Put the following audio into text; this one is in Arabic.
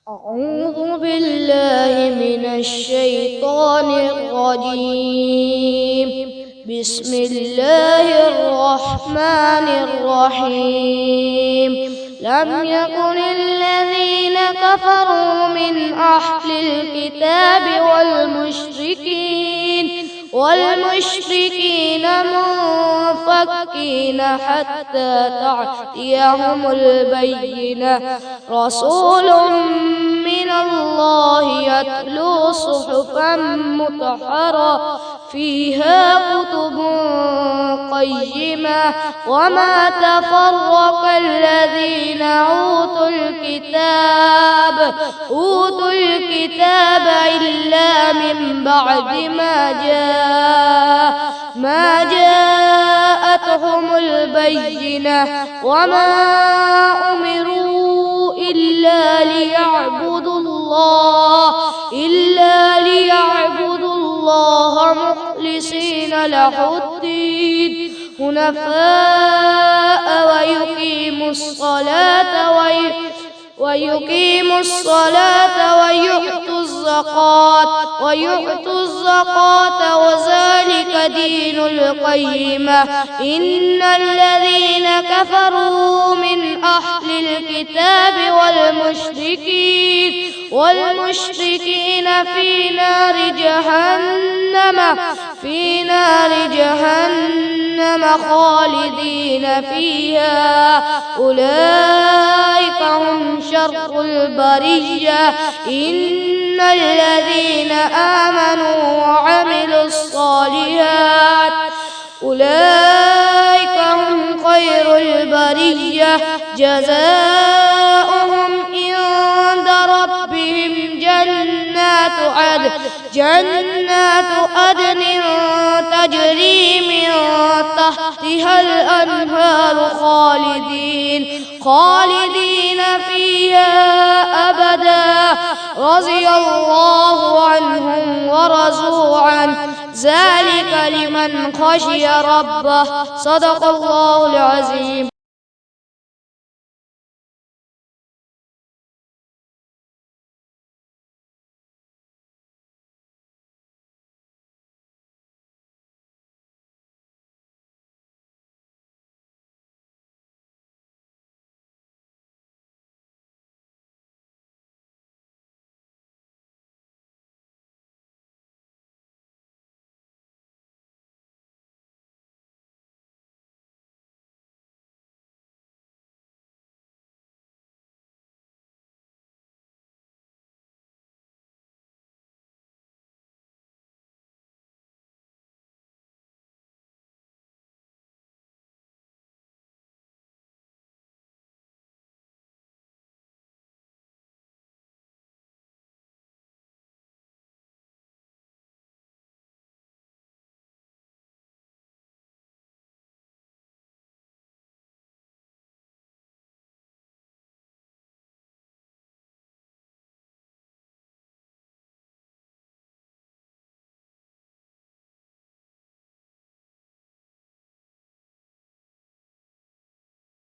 أعوذ بالله من الشيطان الرجيم. بسم الله الرحمن الرحيم. لم يكن الذين كفروا من أهل الكتاب والمشركين منفكين حتى تأتيهم البينة. رسول من الله يتلو صحفا مطهرة فيها كتب قيمة وما تفرق الذين أوتوا الكتاب إلا من بعد ما جاءتهم البينة. وما أمروا إلا ليعبدوا الله مخلصين له الدين حنفاء ويقيموا الصلاة ويؤتوا الزكاة وذلك دين القيمة. إن الذين كفروا من أهل الكتاب والمشركين في نار جهنم خالدين فيها. أولئك هم شر البرية. إن الذين آمنوا وعملوا الصالحات أولئك هم خير البرية. جزاؤهم عند ربهم جنات عدن تجري من تحتها الأنهار خالدين فيها أبدا. رضي الله عنهم ورضوا عنه ذلك لمن خشي ربه. صدق الله العظيم.